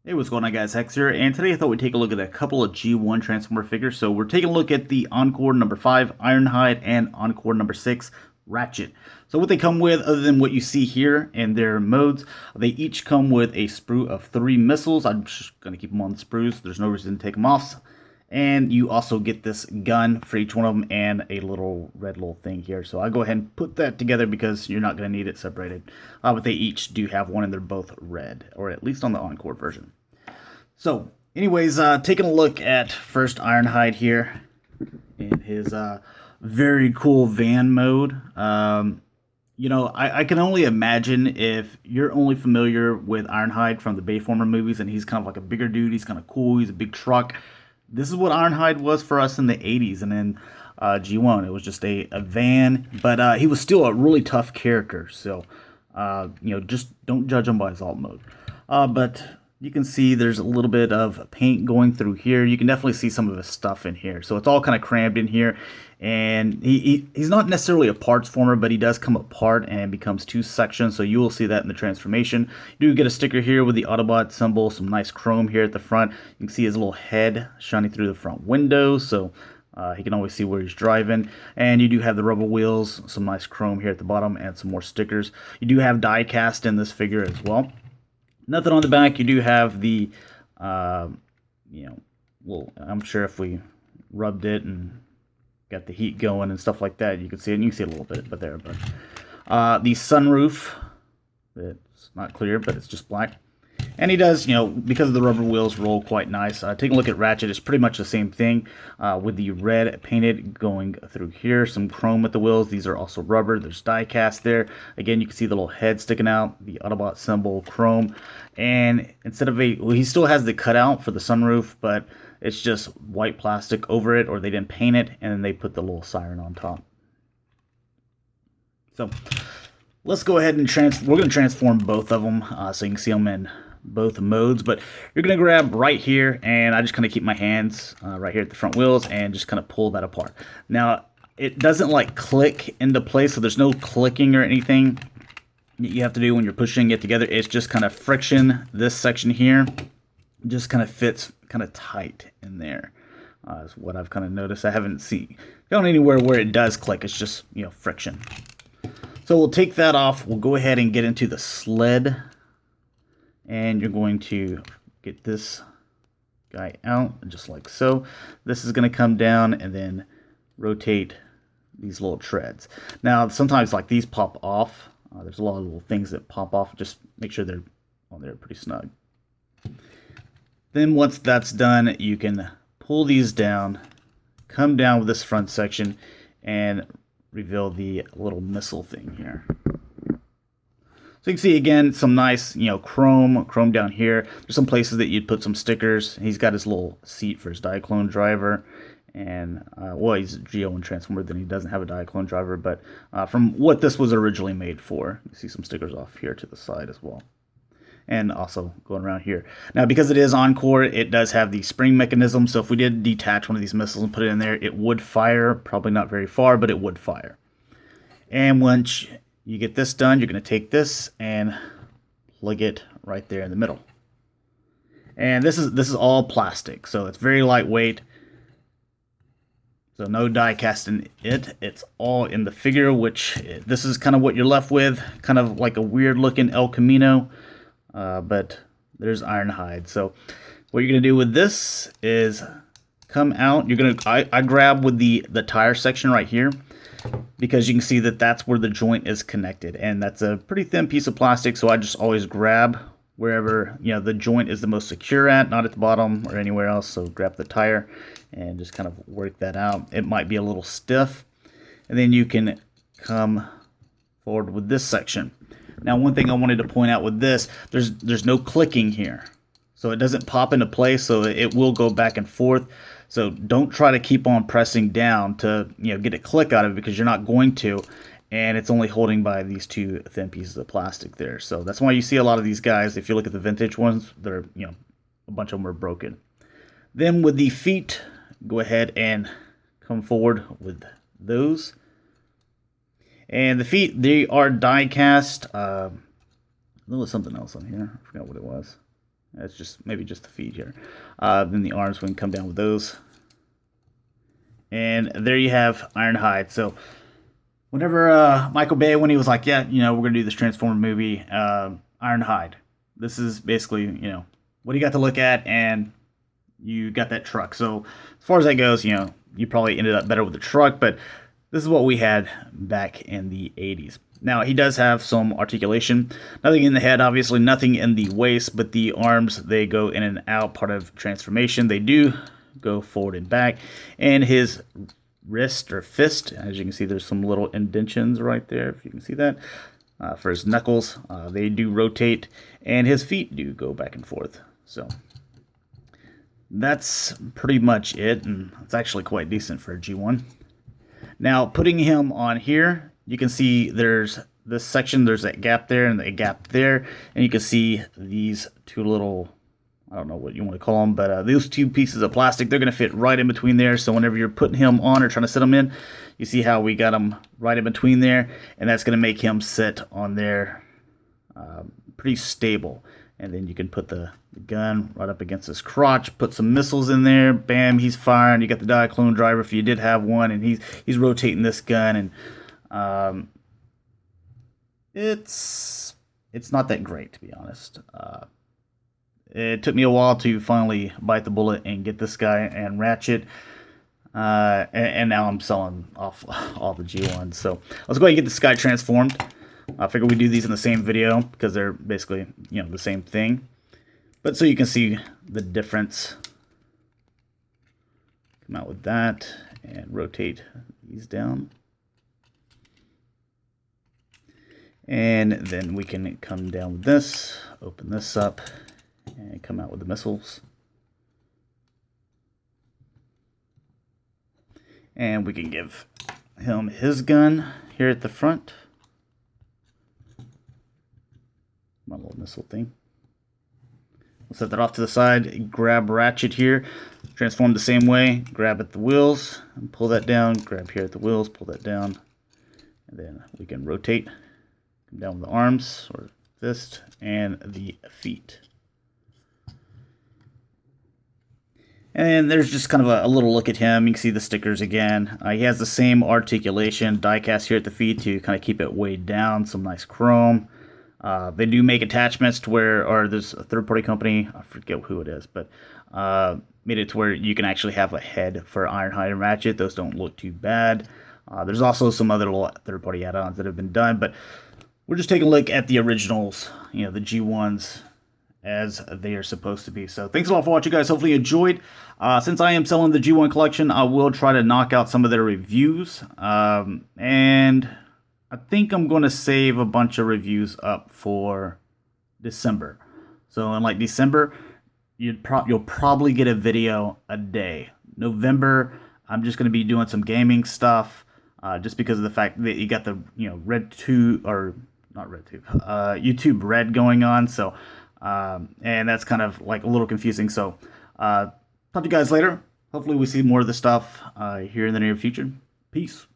Hey, what's going on, guys? Hex here, and today I thought we'd take a look at a couple of G1 Transformer figures. So we're taking a look at the Encore number 5, Ironhide, and Encore number 6, Ratchet. So what they come with, other than what you see here in their modes, they each come with a sprue of 3 missiles. I'm just going to keep them on the sprues. There's no reason to take them off. And you also get this gun for each one of them and a little red little thing here. So I'll go ahead and put that together because you're not going to need it separated. But they each do have one and they're both red, or at least on the Encore version. So anyways, taking a look at first Ironhide here in his very cool van mode. I can only imagine if you're only familiar with Ironhide from the Bayformer movies and he's kind of like a bigger dude, he's kind of cool, he's a big truck. This is what Ironhide was for us in the 80s and in G1. It was just a van, but he was still a really tough character. So, just don't judge him by his alt mode. But you can see there's a little bit of paint going through here. You can definitely see some of his stuff in here. So it's all kind of crammed in here. And he's not necessarily a parts former, but he does come apart and becomes 2 sections. So you will see that in the transformation. You do get a sticker here with the Autobot symbol, some nice chrome here at the front. You can see his little head shining through the front window. So he can always see where he's driving. And you do have the rubber wheels, some nice chrome here at the bottom, and some more stickers. You do have die cast in this figure as well. Nothing on the back. You do have the, I'm sure if we rubbed it and got the heat going and stuff like that, you can see it. And you can see it a little bit, but there. But the sunroof, it's not clear, but it's just black. And he does, because of the rubber wheels, roll quite nice. Take a look at Ratchet. It's pretty much the same thing with the red painted going through here. Some chrome with the wheels. These are also rubber. There's die cast there. Again, you can see the little head sticking out, the Autobot symbol, chrome. And instead of he still has the cutout for the sunroof, but it's just white plastic over it, or they didn't paint it, and then they put the little siren on top. So let's go ahead and we're going to transform both of them so you can see them in both modes. But you're going to grab right here, and I just kind of keep my hands right here at the front wheels and just kind of pull that apart. Now, it doesn't like click into place, so there's no clicking or anything that you have to do when you're pushing it together. It's just kind of friction. This section here just kind of fits kind of tight in there. Is what I've kind of noticed. I haven't gone anywhere where it does click. It's just, friction. So we'll take that off. We'll go ahead and get into the sled. And you're going to get this guy out, just like so. This is going to come down and then rotate these little treads. Now, sometimes like these pop off. There's a lot of little things that pop off. Just make sure they're on there pretty snug. Then once that's done, you can pull these down, come down with this front section, and reveal the little missile thing here. So you can see, again, some nice, chrome down here. There's some places that you'd put some stickers. He's got his little seat for his Diaclone driver. And, he's a G1 Transformer, then he doesn't have a Diaclone driver. But from what this was originally made for, you see some stickers off here to the side as well. And also going around here. Now, because it is Encore, it does have the spring mechanism. So if we did detach one of these missiles and put it in there, it would fire. Probably not very far, but it would fire. And once you get this done, you're going to take this and plug it right there in the middle. And this is all plastic, so it's very lightweight. So no die casting it. It's all in the figure, which this is kind of what you're left with. Kind of like a weird looking El Camino, but there's Ironhide. So what you're going to do with this is come out. You're going to I grab with the tire section right here, because you can see that that's where the joint is connected, and that's a pretty thin piece of plastic. So I just always grab wherever the joint is the most secure at, not at the bottom or anywhere else. So grab the tire and just kind of work that out. It might be a little stiff, and then you can come forward with this section. Now, one thing I wanted to point out with this, there's no clicking here, so it doesn't pop into place. So it will go back and forth. So don't try to keep on pressing down to get a click out of it, because you're not going to, and it's only holding by these 2 thin pieces of plastic there. So that's why you see a lot of these guys, if you look at the vintage ones, they're a bunch of them are broken. Then with the feet, go ahead and come forward with those. And the feet, they are die cast. There was something else on here. I forgot what it was. That's just maybe just the feet here. Then the arms, we can come down with those. And there you have Ironhide. So whenever Michael Bay, when he was like, yeah, you know, we're going to do this Transformer movie, Ironhide. This is basically, you know, what you got to look at, and you got that truck. So as far as that goes, you know, you probably ended up better with the truck, but this is what we had back in the 80s. Now, he does have some articulation. Nothing in the head, obviously, nothing in the waist, but the arms, they go in and out, part of transformation. They do go forward and back. And his wrist or fist, as you can see, there's some little indentions right there, if you can see that. For his knuckles, they do rotate, and his feet do go back and forth. So that's pretty much it, and it's actually quite decent for a G1. Now, putting him on here, you can see there's this section, there's that gap there and a gap there, and you can see these two little, I don't know what you want to call them, but those two pieces of plastic, they're going to fit right in between there. So whenever you're putting him on or trying to sit him in, you see how we got him right in between there, and that's going to make him sit on there pretty stable. And then you can put the gun right up against his crotch, put some missiles in there, bam, he's firing. You got the Diaclone driver if you did have one, and he's rotating this gun, and it's not that great, to be honest. It took me a while to finally bite the bullet and get this guy and Ratchet, and now I'm selling off all the G1s. So let's go ahead and get this guy transformed. I figure we do these in the same video because they're basically, you know, the same thing. But so you can see the difference. Come out with that and rotate these down. And then we can come down with this, open this up, and come out with the missiles. And we can give him his gun here at the front. My little missile thing. We'll set that off to the side, grab Ratchet here, transform the same way, grab at the wheels, and pull that down, grab here at the wheels, pull that down, and then we can rotate, come down with the arms, or fist, and the feet. And there's just kind of a little look at him. You can see the stickers again. He has the same articulation, die cast here at the feet to kind of keep it weighed down, some nice chrome. They do make attachments to where, or there's a third-party company, I forget who it is, but made it to where you can actually have a head for Ironhide and Ratchet. Those don't look too bad. There's also some other little third-party add-ons that have been done, but we're just taking a look at the originals, you know, the G1s as they are supposed to be. So thanks a lot for watching, guys. Hopefully you enjoyed. Since I am selling the G1 collection, I will try to knock out some of their reviews, and I think I'm going to save a bunch of reviews up for December. So in like December, you'll probably get a video a day. November, I'm just going to be doing some gaming stuff, just because of the fact that you got the, you know, YouTube Red going on. So and that's kind of like a little confusing. So talk to you guys later. Hopefully we see more of this stuff here in the near future. Peace.